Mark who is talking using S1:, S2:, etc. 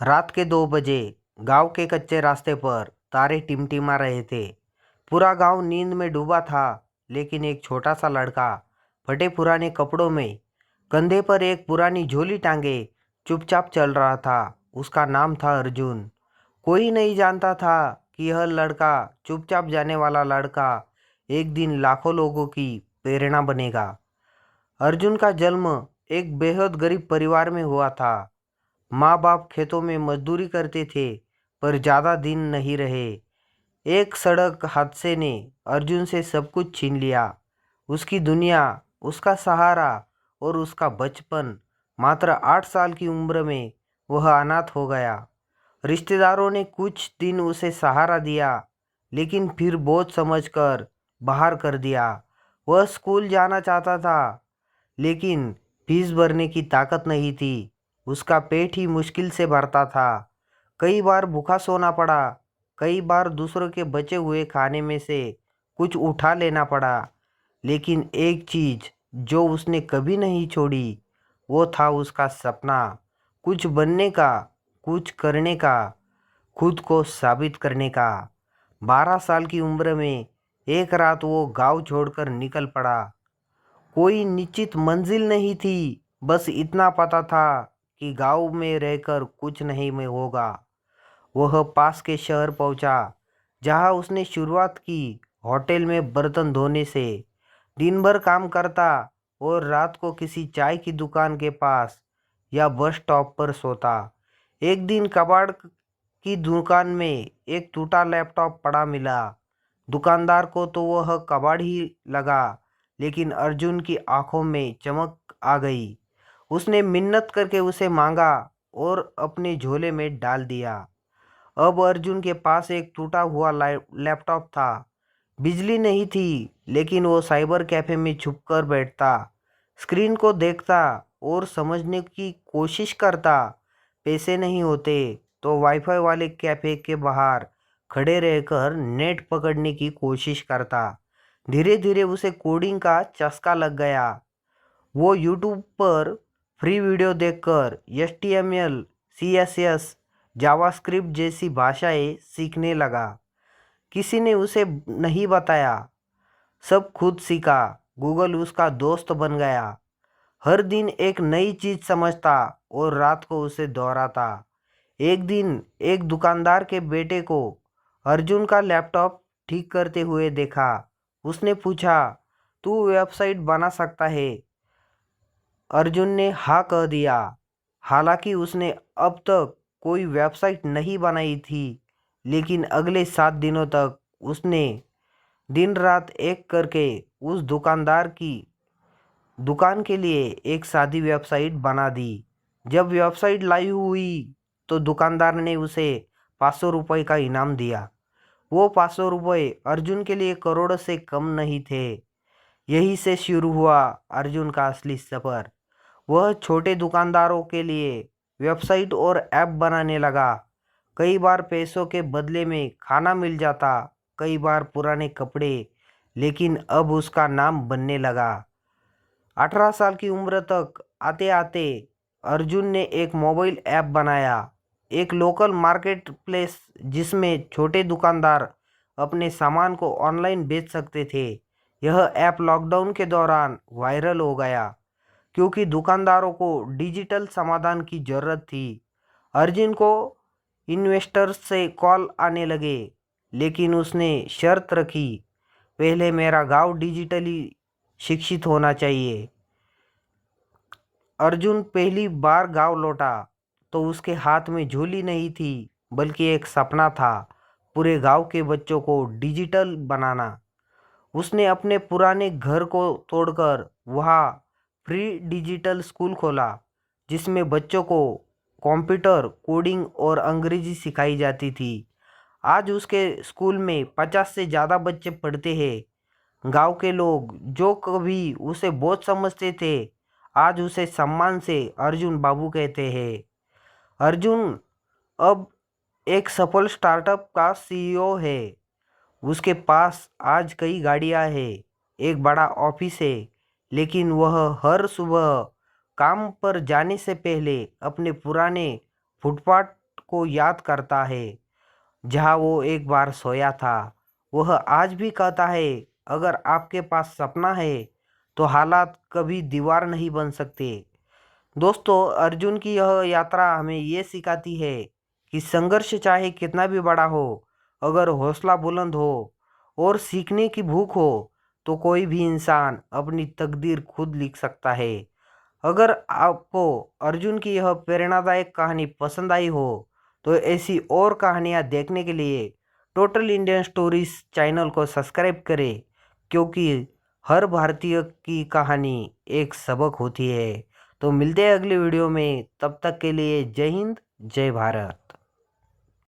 S1: रात के 2 बजे गांव के कच्चे रास्ते पर तारे टिमटिमा रहे थे। पूरा गांव नींद में डूबा था, लेकिन एक छोटा सा लड़का फटे पुराने कपड़ों में कंधे पर एक पुरानी झोली टांगे चुपचाप चल रहा था। उसका नाम था अर्जुन। कोई नहीं जानता था कि यह लड़का, चुपचाप जाने वाला लड़का, एक दिन लाखों लोगों की प्रेरणा बनेगा। अर्जुन का जन्म एक बेहद गरीब परिवार में हुआ था। माँ बाप खेतों में मजदूरी करते थे, पर ज़्यादा दिन नहीं रहे। एक सड़क हादसे ने अर्जुन से सब कुछ छीन लिया। उसकी दुनिया, उसका सहारा और उसका बचपन। मात्र 8 साल की उम्र में वह अनाथ हो गया। रिश्तेदारों ने कुछ दिन उसे सहारा दिया, लेकिन फिर बोझ समझकर बाहर कर दिया। वह स्कूल जाना चाहता था, लेकिन फीस भरने की ताकत नहीं थी। उसका पेट ही मुश्किल से भरता था। कई बार भूखा सोना पड़ा, कई बार दूसरों के बचे हुए खाने में से कुछ उठा लेना पड़ा। लेकिन एक चीज जो उसने कभी नहीं छोड़ी, वो था उसका सपना। कुछ बनने का, कुछ करने का, खुद को साबित करने का। 12 साल की उम्र में एक रात वो गांव छोड़कर निकल पड़ा। कोई निश्चित मंजिल नहीं थी, बस इतना पता था कि गांव में रहकर कुछ नहीं में होगा। वह पास के शहर पहुंचा, जहां उसने शुरुआत की होटल में बर्तन धोने से। दिन भर काम करता और रात को किसी चाय की दुकान के पास या बस स्टॉप पर सोता। एक दिन कबाड़ की दुकान में एक टूटा लैपटॉप पड़ा मिला। दुकानदार को तो वह कबाड़ ही लगा, लेकिन अर्जुन की आंखों में चमक आ गई। उसने मिन्नत करके उसे मांगा और अपने झोले में डाल दिया। अब अर्जुन के पास एक टूटा हुआ लैपटॉप था। बिजली नहीं थी, लेकिन वो साइबर कैफे में छुपकर बैठता, स्क्रीन को देखता और समझने की कोशिश करता। पैसे नहीं होते तो वाईफाई वाले कैफे के बाहर खड़े रहकर नेट पकड़ने की कोशिश करता। धीरे धीरे उसे कोडिंग का चस्का लग गया। वो यूट्यूब पर फ्री वीडियो देखकर HTML, CSS, जावास्क्रिप्ट जैसी भाषाएं सीखने लगा। किसी ने उसे नहीं बताया, सब खुद सीखा। गूगल उसका दोस्त बन गया। हर दिन एक नई चीज समझता और रात को उसे दोहराता। एक दिन एक दुकानदार के बेटे को अर्जुन का लैपटॉप ठीक करते हुए देखा। उसने पूछा, तू वेबसाइट बना सकता है? अर्जुन ने हाँ कह दिया। हालांकि उसने अब तक कोई वेबसाइट नहीं बनाई थी, लेकिन अगले 7 दिनों तक उसने दिन रात एक करके उस दुकानदार की दुकान के लिए एक सादी वेबसाइट बना दी। जब वेबसाइट लाइव हुई तो दुकानदार ने उसे 500 रुपये का इनाम दिया। वो 500 रुपये अर्जुन के लिए करोड़ों से कम नहीं थे। यही से शुरू हुआ अर्जुन का असली सफर। वह छोटे दुकानदारों के लिए वेबसाइट और ऐप बनाने लगा। कई बार पैसों के बदले में खाना मिल जाता, कई बार पुराने कपड़े, लेकिन अब उसका नाम बनने लगा। 18 साल की उम्र तक आते आते अर्जुन ने एक मोबाइल ऐप बनाया, एक लोकल मार्केट प्लेस जिसमें छोटे दुकानदार अपने सामान को ऑनलाइन बेच सकते थे। यह ऐप लॉकडाउन के दौरान वायरल हो गया, क्योंकि दुकानदारों को डिजिटल समाधान की ज़रूरत थी। अर्जुन को इन्वेस्टर्स से कॉल आने लगे, लेकिन उसने शर्त रखी, पहले मेरा गांव डिजिटली शिक्षित होना चाहिए। अर्जुन पहली बार गांव लौटा तो उसके हाथ में झोली नहीं थी, बल्कि एक सपना था, पूरे गांव के बच्चों को डिजिटल बनाना। उसने अपने पुराने घर को तोड़कर वहाँ फ्री डिजिटल स्कूल खोला, जिसमें बच्चों को कंप्यूटर, कोडिंग और अंग्रेजी सिखाई जाती थी। आज उसके स्कूल में 50 से ज़्यादा बच्चे पढ़ते हैं। गांव के लोग जो कभी उसे बोझ समझते थे, आज उसे सम्मान से अर्जुन बाबू कहते हैं। अर्जुन अब एक सफल स्टार्टअप का CEO है। उसके पास आज कई गाड़ियां हैं, एक बड़ा ऑफिस है, लेकिन वह हर सुबह काम पर जाने से पहले अपने पुराने फुटपाथ को याद करता है जहाँ वो एक बार सोया था। वह आज भी कहता है, अगर आपके पास सपना है तो हालात कभी दीवार नहीं बन सकते। दोस्तों, अर्जुन की यह यात्रा हमें ये सिखाती है कि संघर्ष चाहे कितना भी बड़ा हो, अगर हौसला बुलंद हो और सीखने की भूख हो तो कोई भी इंसान अपनी तकदीर खुद लिख सकता है। अगर आपको अर्जुन की यह प्रेरणादायक कहानी पसंद आई हो तो ऐसी और कहानियाँ देखने के लिए टोटल इंडियन स्टोरीज चैनल को सब्सक्राइब करें, क्योंकि हर भारतीय की कहानी एक सबक होती है। तो मिलते हैं अगले वीडियो में, तब तक के लिए जय हिंद, जय भारत।